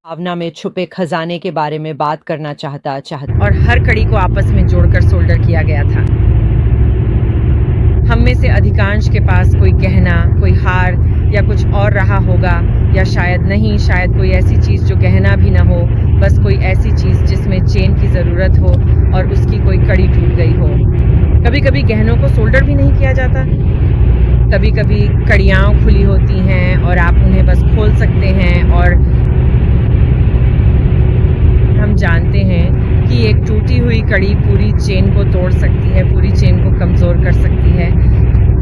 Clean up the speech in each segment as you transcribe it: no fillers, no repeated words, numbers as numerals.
भावना में छुपे खजाने के बारे में बात करना चाहता और हर कड़ी को आपस में जोड़कर सोल्डर किया गया था। हम में से अधिकांश के पास कोई गहना, कोई हार या कुछ और रहा होगा, या शायद नहीं, शायद कोई ऐसी चीज जो गहना भी ना हो, बस कोई ऐसी चीज जिसमें चेन की जरूरत हो और उसकी कोई कड़ी टूट गई हो। कभी कभी गहनों को सोल्डर भी नहीं किया जाता। कभी कभी कड़ियां खुली होती हैं और आप उन्हें बस खोल सकते हैं, और हम जानते हैं कि एक टूटी हुई कड़ी पूरी चेन को तोड़ सकती है, पूरी चेन को कमजोर कर सकती है।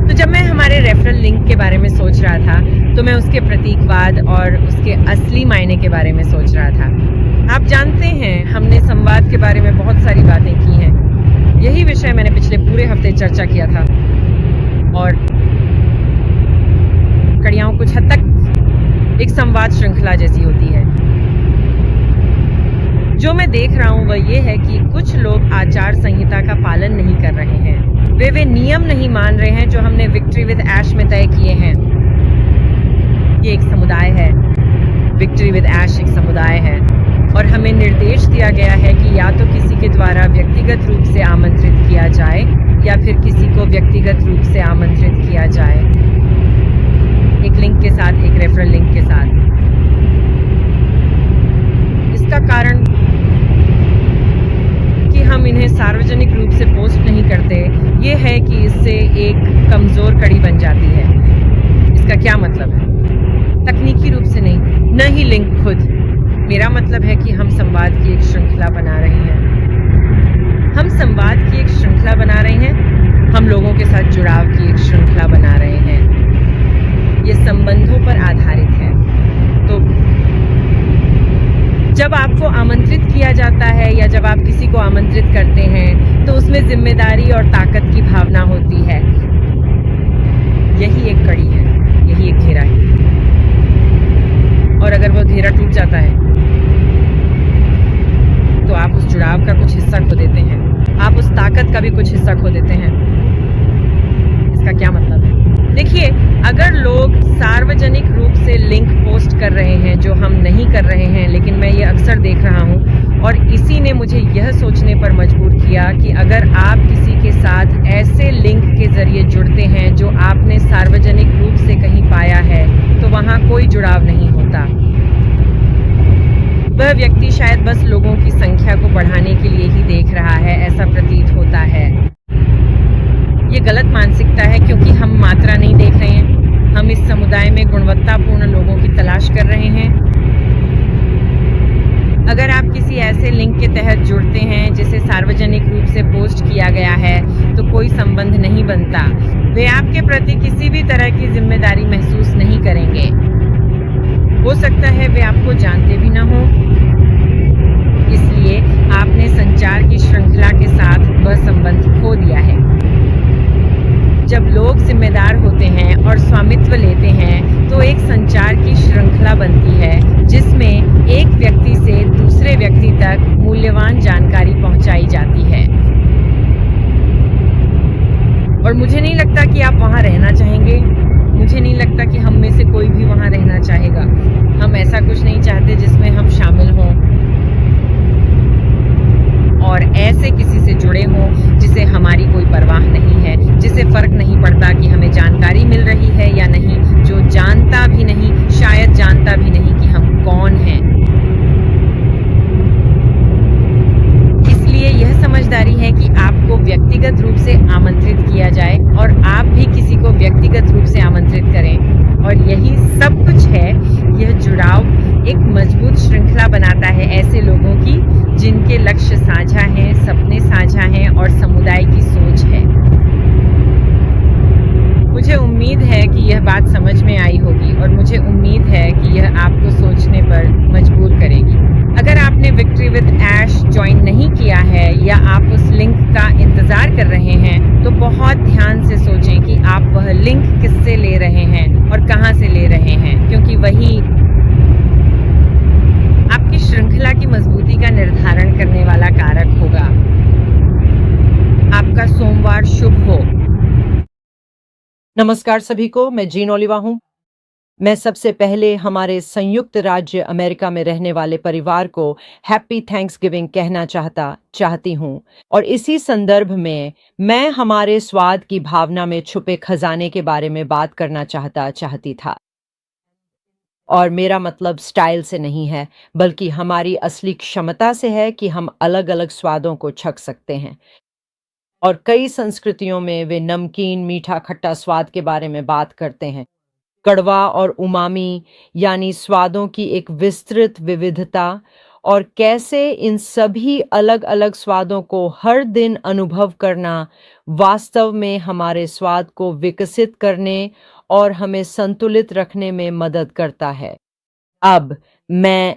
तो जब मैं हमारे रेफरल लिंक के बारे में सोच रहा था, तो मैं उसके प्रतीकवाद और उसके असली मायने के बारे में सोच रहा था। आप जानते हैं, हमने संवाद के बारे में बहुत सारी बातें की हैं। यही विषय मैंने पिछले पूरे हफ्ते चर्चा किया था, और कड़ियां कुछ हद तक एक संवाद श्रृंखला जैसी होती है। जो मैं देख रहा हूं वह यह है कि कुछ लोग आचार संहिता का पालन नहीं कर रहे हैं। वे नियम नहीं मान रहे हैं जो हमने विक्ट्री विद ऐश में तय किए हैं। ये एक समुदाय है, विक्ट्री विद ऐश एक समुदाय है, और हमें निर्देश दिया गया है कि या तो किसी के द्वारा व्यक्तिगत रूप से आमंत्रित किया जाए, या फिर किसी को व्यक्तिगत रूप से आमंत्रित किया जाए। एक लिंक के साथ, एक रेफरल लिंक के साथ। इसका कारण कि हम इन्हें सार्वजनिक रूप से पोस्ट नहीं करते, ये है कि इससे एक कमजोर कड़ी बन जाती है। इसका क्या मतलब है? तकनीकी रूप से नहीं, न ही लिंक खुद। मेरा मतलब है कि हम संवाद की एक श्रृंखला बना रहे हैं। हम संवाद की एक श्रृंखला बना रहे हैं। हम लोगों के साथ जुड़ाव की एक श्रृंखला बना रहे हैं। ये संबंधों पर आधारित है। तो जब आपको आमंत्रित किया जाता है, या जब आप किसी को आमंत्रित करते हैं, तो उसमें जिम्मेदारी और ताकत की भावना होती है। यही एक कड़ी है, यही एक घेरा है। और अगर वो घेरा टूट जाता है, तो आप उस जुड़ाव का कुछ हिस्सा खो देते हैं। आप उस ताकत का भी कुछ हिस्सा खो देते हैं। इसका क्या मतलब है? देखिए, अगर लोग सार्वजनिक रूप से लिंक पोस्ट कर रहे हैं, जो हम नहीं कर रहे हैं, लेकिन मैं ये अक्सर देख रहा हूँ, और इसी ने मुझे यह सोचने पर मजबूर किया कि अगर आप किसी के साथ ऐसे लिंक के जरिए जुड़ते हैं जो आपने सार्वजनिक रूप से कहीं पाया है, तो वहाँ कोई जुड़ाव नहीं होता। वह व्यक्ति शायद बस लोगों की संख्या को बढ़ाने के लिए ही देख रहा है, ऐसा प्रतीत होता है। ये गलत मानसिकता है, क्योंकि हम मात्रा नहीं देख रहे हैं। हम इस समुदाय में गुणवत्तापूर्ण लोगों की तलाश कर रहे हैं। अगर आप किसी ऐसे लिंक के तहत जुड़ते हैं जिसे सार्वजनिक रूप से पोस्ट किया गया है, तो कोई संबंध नहीं बनता। वे आपके प्रति किसी भी तरह की जिम्मेदारी महसूस नहीं करेंगे। हो सकता है वे आपको जानते भी ना हो। इसलिए आपने संचार की श्रृंखला के साथ वह संबंध खो दिया है। जब लोग जिम्मेदार होते हैं और स्वामित्व लेते हैं, तो एक संचार की श्रृंखला बनती है, जिसमें एक व्यक्ति से दूसरे व्यक्ति तक मूल्यवान जानकारी पहुंचाई जाती है। और मुझे नहीं लगता कि आप वहां रहना चाहेंगे। मुझे नहीं लगता कि हम में से कोई भी वहां रहना चाहेगा। हम ऐसा कुछ नहीं चाहते जिसमें हम शामिल हों और ऐसे किसी से जुड़े हों जिसे हमारी कोई परवाह नहीं है, जिसे फर्क नहीं पड़ता कि हमें जानकारी मिल रही है या नहीं, जो जानता भी नहीं, शायद जानता भी नहीं कि हम कौन हैं। इसलिए यह समझदारी है कि आपको व्यक्तिगत रूप से आमंत्रित किया जाए, और आप भी किसी को व्यक्तिगत रूप से आमंत्रित करें। और यही सब कुछ है। यह जुड़ाव एक मजबूत श्रृंखला बनाता है ऐसे लोगों की जिनके लक्ष्य साझा हैं, सपने साझा हैं, और समुदाय की सोच है। मुझे उम्मीद है कि यह बात समझ में आई होगी, और मुझे उम्मीद है कि यह आपको सोचने पर मजबूर करेगी। अगर आपने विक्ट्री विद ऐश ज्वाइन नहीं किया है, या आप उस लिंक का इंतजार कर रहे हैं, तो बहुत ध्यान से सोचें कि आप वह लिंक किससे ले रहे हैं और कहां से ले रहे हैं, क्योंकि वही आपकी श्रृंखला की मजबूती का निर्धारण करने वाला कारक होगा। आपका सोमवार शुभ हो। नमस्कार सभी को, मैं जीन ओलिवा हूँ। मैं सबसे पहले हमारे संयुक्त राज्य अमेरिका में रहने वाले परिवार को हैप्पी थैंक्सगिविंग कहना चाहती हूँ और इसी संदर्भ में मैं हमारे स्वाद की भावना में छुपे खजाने के बारे में बात करना चाहती था। और मेरा मतलब स्टाइल से नहीं है, बल्कि हमारी असली क्षमता से है कि हम अलग-अलग स्वादों को चख सकते हैं। और कई संस्कृतियों में वे नमकीन, मीठा, खट्टा स्वाद के बारे में बात करते हैं। कड़वा और उमामी यानी स्वादों की एक विस्तृत विविधता और कैसे इन सभी अलग-अलग स्वादों को हर दिन अनुभव करना वास्तव में हमारे स्वाद को विकसित करने और हमें संतुलित रखने में मदद करता है। अब मैं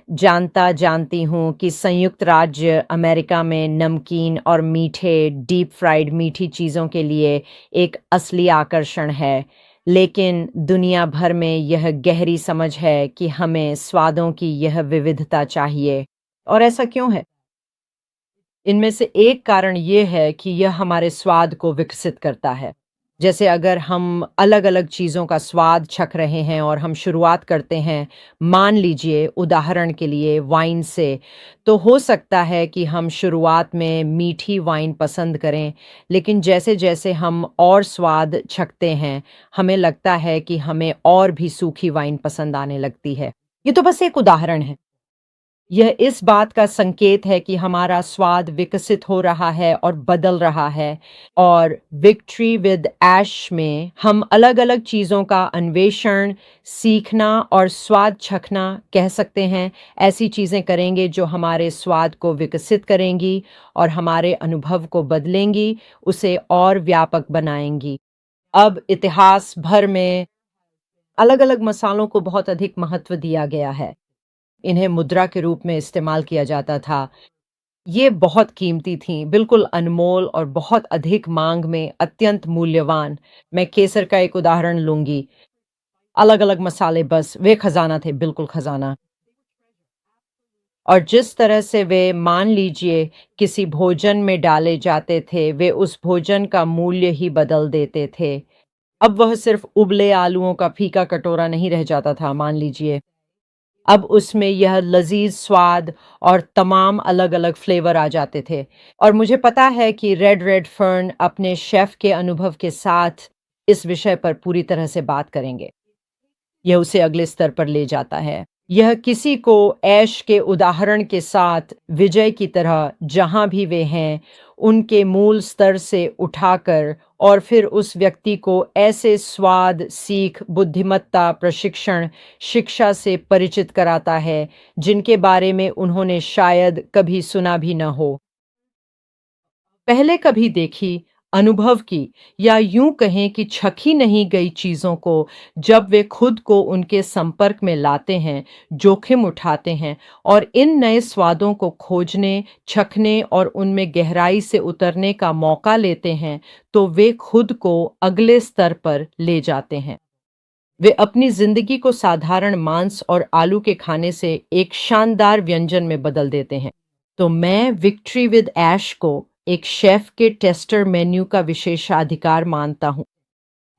जानती हूँ कि संयुक्त राज्य अमेरिका में नमकीन और मीठे डीप फ्राइड मीठी चीज़ों के लिए एक असली आकर्षण है, लेकिन दुनिया भर में यह गहरी समझ है कि हमें स्वादों की यह विविधता चाहिए। और ऐसा क्यों है? इनमें से एक कारण ये है कि यह हमारे स्वाद को विकसित करता है। जैसे अगर हम अलग-अलग चीज़ों का स्वाद चख रहे हैं और हम शुरुआत करते हैं, मान लीजिए उदाहरण के लिए वाइन से, तो हो सकता है कि हम शुरुआत में मीठी वाइन पसंद करें, लेकिन जैसे-जैसे हम और स्वाद चखते हैं, हमें लगता है कि हमें और भी सूखी वाइन पसंद आने लगती है। ये तो बस एक उदाहरण है। यह इस बात का संकेत है कि हमारा स्वाद विकसित हो रहा है और बदल रहा है। और विक्ट्री विद ऐश में हम अलग-अलग चीज़ों का अन्वेषण, सीखना और स्वाद चखना कह सकते हैं। ऐसी चीज़ें करेंगे जो हमारे स्वाद को विकसित करेंगी और हमारे अनुभव को बदलेंगी, उसे और व्यापक बनाएंगी। अब इतिहास भर में अलग-अलग मसालों को बहुत अधिक महत्व दिया गया है। इन्हें मुद्रा के रूप में इस्तेमाल किया जाता था। ये बहुत कीमती थीं, बिल्कुल अनमोल और बहुत अधिक मांग में अत्यंत मूल्यवान। मैं केसर का एक उदाहरण लूँगी। अलग-अलग मसाले बस वे खजाना थे, बिल्कुल खजाना। और जिस तरह से वे मान लीजिए किसी भोजन में डाले जाते थे, वे उस भोजन का मूल्य ही बदल देते थे। अब वह सिर्फ उबले आलूओं का फीका कटोरा नहीं रह जाता था, मान लीजिए। अब उसमें यह लज़ीज़ स्वाद और तमाम अलग-अलग फ्लेवर आ जाते थे। और मुझे पता है कि रेड फर्न अपने शेफ़ के अनुभव के साथ इस विषय पर पूरी तरह से बात करेंगे। यह उसे अगले स्तर पर ले जाता है। यह किसी को ऐश के उदाहरण के साथ विजय की तरह जहाँ भी वे हैं, उनके मूल स्तर से उठाकर और फिर उस व्यक्ति को ऐसे स्वाद, सीख, बुद्धिमत्ता, प्रशिक्षण, शिक्षा से परिचित कराता है, जिनके बारे में उन्होंने शायद कभी सुना भी न हो। पहले कभी देखी, अनुभव की या यूं कहें कि छखी नहीं गई चीज़ों को जब वे खुद को उनके संपर्क में लाते हैं, जोखिम उठाते हैं और इन नए स्वादों को खोजने, छखने और उनमें गहराई से उतरने का मौका लेते हैं, तो वे खुद को अगले स्तर पर ले जाते हैं। वे अपनी जिंदगी को साधारण मांस और आलू के खाने से एक शानदार व्यंजन में बदल देते हैं। तो मैं विक्ट्री विद ऐश को एक शेफ के टेस्टर मेन्यू का विशेषाधिकार मानता हूँ।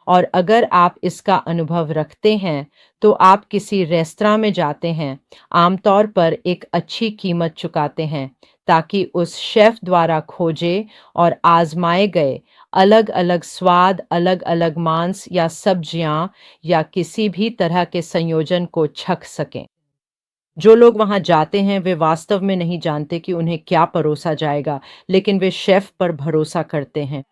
और अगर आप इसका अनुभव रखते हैं, तो आप किसी रेस्तरां में जाते हैं, आमतौर पर एक अच्छी कीमत चुकाते हैं, ताकि उस शेफ द्वारा खोजे और आजमाए गए अलग-अलग स्वाद, अलग-अलग मांस या सब्जियां या किसी भी तरह के संयोजन को चख सकें। जो लोग वहां जाते हैं वे वास्तव में नहीं जानते कि उन्हें क्या परोसा जाएगा, लेकिन वे शेफ पर भरोसा करते हैं।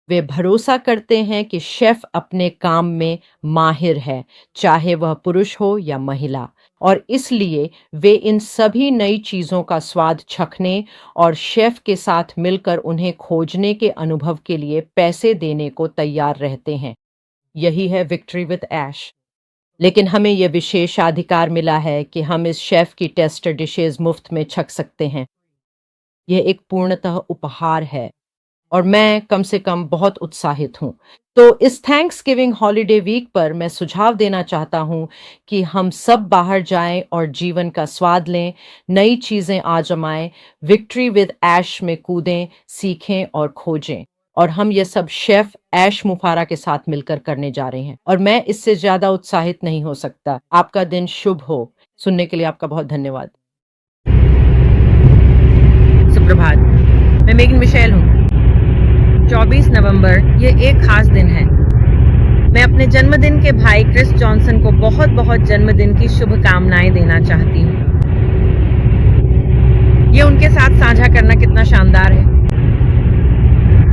वे भरोसा करते हैं कि शेफ अपने काम में माहिर है, चाहे वह पुरुष हो या महिला, और इसलिए वे इन सभी नई चीज़ों का स्वाद चखने और शेफ के साथ मिलकर उन्हें खोजने के अनुभव के लिए पैसे देने को तैयार रहते हैं। यही है विक्ट्री विद ऐश। लेकिन हमें यह विशेषाधिकार मिला है कि हम इस शेफ की टेस्टर डिशेज मुफ्त में छक सकते हैं। यह एक पूर्णतः उपहार है और मैं कम से कम बहुत उत्साहित हूँ। तो इस थैंक्सगिविंग हॉलिडे वीक पर मैं सुझाव देना चाहता हूँ कि हम सब बाहर जाएं और जीवन का स्वाद लें, नई चीज़ें आजमाएं, विक्ट्री विद ऐश में कूदें, सीखें और खोजें। और हम ये सब शेफ ऐश मुफारा के साथ मिलकर करने जा रहे हैं और मैं इससे ज्यादा उत्साहित नहीं हो सकता। आपका दिन शुभ हो। सुनने के लिए आपका बहुत धन्यवाद। सुप्रभात, मैं मेगन मिशेल हूँ। 24 नवंबर ये एक खास दिन है। मैं अपने जन्मदिन के भाई क्रिस जॉनसन को बहुत बहुत जन्मदिन की शुभकामनाएं देना चाहती हूँ। ये उनके साथ साझा करना कितना शानदार है।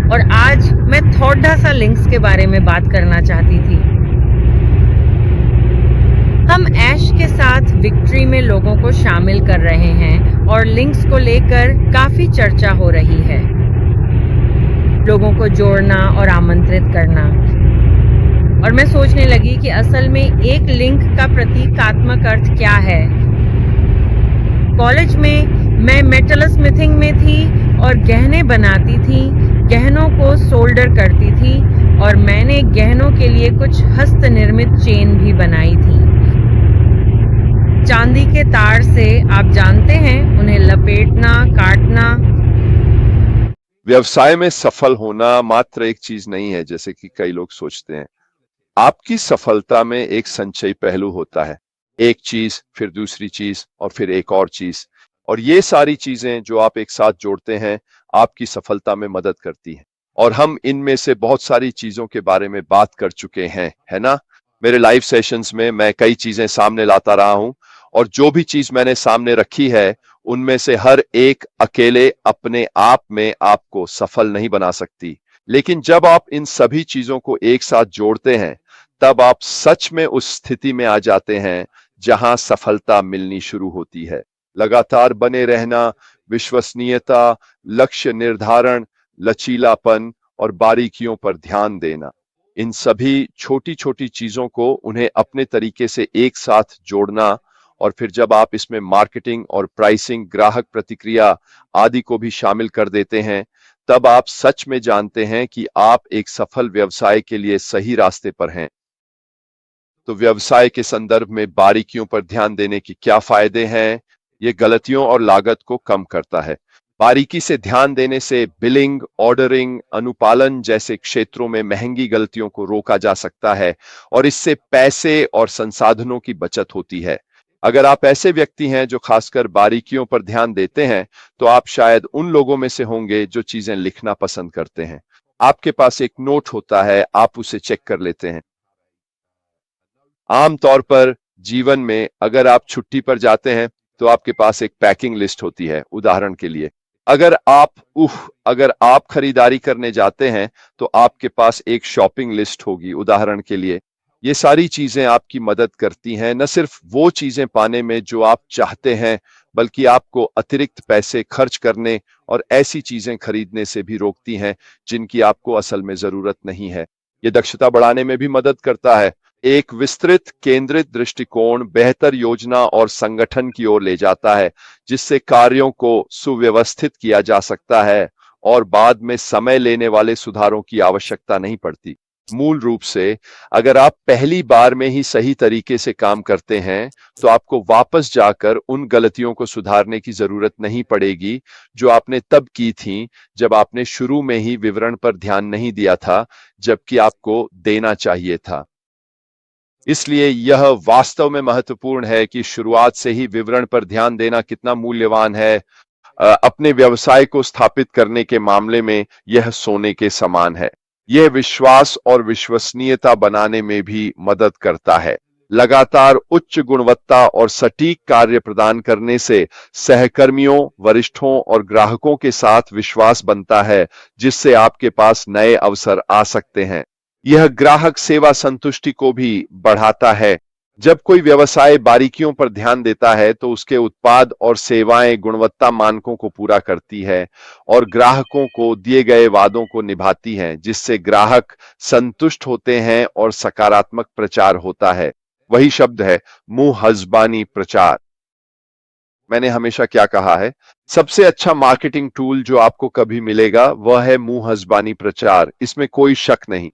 और आज मैं थोड़ा सा लिंक्स के बारे में बात करना चाहती थी। हम ऐश के साथ विक्ट्री में लोगों को शामिल कर रहे हैं और लिंक्स को लेकर काफी चर्चा हो रही है। लोगों को जोड़ना और आमंत्रित करना। और मैं सोचने लगी कि असल में एक लिंक का प्रतीकात्मक अर्थ क्या है। कॉलेज में मैं मेटल स्मिथिंग में थी और गहने बनाती थी, गहनों को सोल्डर करती थी और मैंने गहनों के लिए कुछ हस्त निर्मित चेन भी बनाई थी। चांदी के तार से, आप जानते हैं, उन्हें लपेटना, काटना। व्यवसाय में सफल होना मात्र एक चीज नहीं है जैसे कि कई लोग सोचते हैं। आपकी सफलता में एक संचयी पहलू होता है। एक चीज, फिर दूसरी चीज और फिर एक और चीज, और ये सारी चीजें जो आप एक साथ जोड़ते हैं आपकी सफलता में मदद करती हैं। और हम इनमें से बहुत सारी चीजों के बारे में बात कर चुके हैं, है ना। मेरे लाइव सेशंस में मैं कई चीजें सामने लाता रहा हूं और जो भी चीज मैंने सामने रखी है उनमें से हर एक अकेले अपने आप में आपको सफल नहीं बना सकती, लेकिन जब आप इन सभी चीजों को एक साथ जोड़ते हैं तब आप सच में उस स्थिति में आ जाते हैं जहां सफलता मिलनी शुरू होती है। लगातार बने रहना, विश्वसनीयता, लक्ष्य निर्धारण, लचीलापन और बारीकियों पर ध्यान देना, इन सभी छोटी छोटी चीजों को उन्हें अपने तरीके से एक साथ जोड़ना, और फिर जब आप इसमें मार्केटिंग और प्राइसिंग, ग्राहक प्रतिक्रिया आदि को भी शामिल कर देते हैं, तब आप सच में जानते हैं कि आप एक सफल व्यवसाय के लिए सही रास्ते पर हैं। तो व्यवसाय के संदर्भ में बारीकियों पर ध्यान देने के क्या फायदे हैं? ये गलतियों और लागत को कम करता है। बारीकी से ध्यान देने से बिलिंग, ऑर्डरिंग, अनुपालन जैसे क्षेत्रों में महंगी गलतियों को रोका जा सकता है और इससे पैसे और संसाधनों की बचत होती है। अगर आप ऐसे व्यक्ति हैं जो खासकर बारीकियों पर ध्यान देते हैं, तो आप शायद उन लोगों में से होंगे जो चीजें लिखना पसंद करते हैं। आपके पास एक नोट होता है, आप उसे चेक कर लेते हैं। आमतौर पर जीवन में अगर आप छुट्टी पर जाते हैं तो आपके पास एक पैकिंग लिस्ट होती है। उदाहरण के लिए, अगर आप खरीदारी करने जाते हैं तो आपके पास एक शॉपिंग लिस्ट होगी। उदाहरण के लिए, ये सारी चीजें आपकी मदद करती हैं न सिर्फ वो चीजें पाने में जो आप चाहते हैं, बल्कि आपको अतिरिक्त पैसे खर्च करने और ऐसी चीजें खरीदने से भी रोकती हैं जिनकी आपको असल में जरूरत नहीं है। ये दक्षता बढ़ाने में भी मदद करता है। एक विस्तृत केंद्रित दृष्टिकोण बेहतर योजना और संगठन की ओर ले जाता है, जिससे कार्यों को सुव्यवस्थित किया जा सकता है और बाद में समय लेने वाले सुधारों की आवश्यकता नहीं पड़ती। मूल रूप से, अगर आप पहली बार में ही सही तरीके से काम करते हैं तो आपको वापस जाकर उन गलतियों को सुधारने की जरूरत नहीं पड़ेगी जो आपने तब की थी जब आपने शुरू में ही विवरण पर ध्यान नहीं दिया था, जबकि आपको देना चाहिए था। इसलिए यह वास्तव में महत्वपूर्ण है कि शुरुआत से ही विवरण पर ध्यान देना कितना मूल्यवान है। अपने व्यवसाय को स्थापित करने के मामले में यह सोने के समान है। यह विश्वास और विश्वसनीयता बनाने में भी मदद करता है। लगातार उच्च गुणवत्ता और सटीक कार्य प्रदान करने से सहकर्मियों, वरिष्ठों और ग्राहकों के साथ विश्वास बनता है, जिससे आपके पास नए अवसर आ सकते हैं। यह ग्राहक सेवा संतुष्टि को भी बढ़ाता है। जब कोई व्यवसाय बारीकियों पर ध्यान देता है तो उसके उत्पाद और सेवाएं गुणवत्ता मानकों को पूरा करती है और ग्राहकों को दिए गए वादों को निभाती हैं, जिससे ग्राहक संतुष्ट होते हैं और सकारात्मक प्रचार होता है। वही शब्द है मुंहजबानी प्रचार। मैंने हमेशा क्या कहा है, सबसे अच्छा मार्केटिंग टूल जो आपको कभी मिलेगा वह है मुंहजबानी प्रचार। इसमें कोई शक नहीं।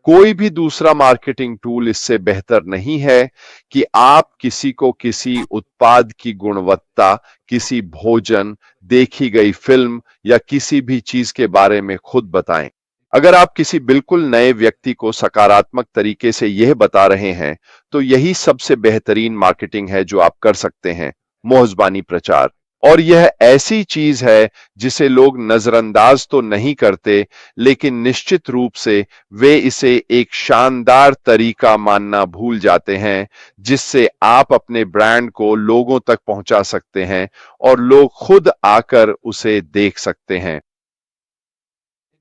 कोई भी दूसरा मार्केटिंग टूल इससे बेहतर नहीं है कि आप किसी को किसी उत्पाद की गुणवत्ता, किसी भोजन, देखी गई फिल्म या किसी भी चीज के बारे में खुद बताएं। अगर आप किसी बिल्कुल नए व्यक्ति को सकारात्मक तरीके से यह बता रहे हैं, तो यही सबसे बेहतरीन मार्केटिंग है जो आप कर सकते हैं, मोहजबानी प्रचार। और यह ऐसी चीज है जिसे लोग नजरअंदाज तो नहीं करते, लेकिन निश्चित रूप से वे इसे एक शानदार तरीका मानना भूल जाते हैं, जिससे आप अपने ब्रांड को लोगों तक पहुंचा सकते हैं और लोग खुद आकर उसे देख सकते हैं।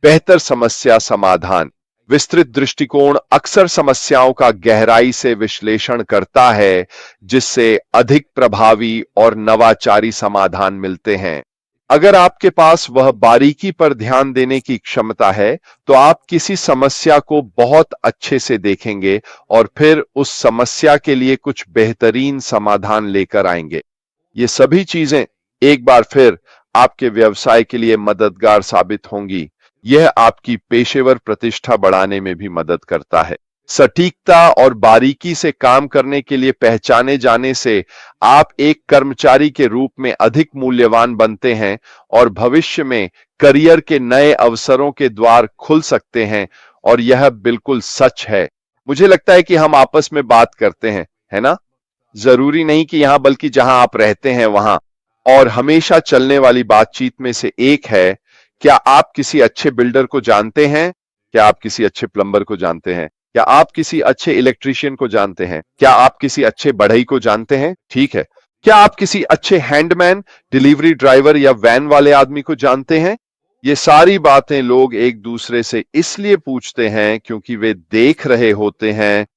बेहतर समस्या समाधान। विस्तृत दृष्टिकोण अक्सर समस्याओं का गहराई से विश्लेषण करता है, जिससे अधिक प्रभावी और नवाचारी समाधान मिलते हैं। अगर आपके पास वह बारीकी पर ध्यान देने की क्षमता है, तो आप किसी समस्या को बहुत अच्छे से देखेंगे और फिर उस समस्या के लिए कुछ बेहतरीन समाधान लेकर आएंगे। ये सभी चीजें एक बार फिर आपके व्यवसाय के लिए मददगार साबित होंगी। यह आपकी पेशेवर प्रतिष्ठा बढ़ाने में भी मदद करता है। सटीकता और बारीकी से काम करने के लिए पहचाने जाने से आप एक कर्मचारी के रूप में अधिक मूल्यवान बनते हैं और भविष्य में करियर के नए अवसरों के द्वार खुल सकते हैं। और यह बिल्कुल सच है। मुझे लगता है कि हम आपस में बात करते हैं, है ना? जरूरी नहीं कि यहां, बल्कि जहां आप रहते हैं वहां। और हमेशा चलने वाली बातचीत में से एक है, क्या आप किसी अच्छे बिल्डर को जानते हैं? क्या आप किसी अच्छे प्लम्बर को जानते हैं? क्या आप किसी अच्छे इलेक्ट्रीशियन को जानते हैं? क्या आप किसी अच्छे बढ़ई को जानते हैं? ठीक है। क्या आप किसी अच्छे हैंडमैन, डिलीवरी ड्राइवर या वैन वाले आदमी को जानते हैं? ये सारी बातें लोग एक दूसरे से इसलिए पूछते हैं क्योंकि वे देख रहे होते हैं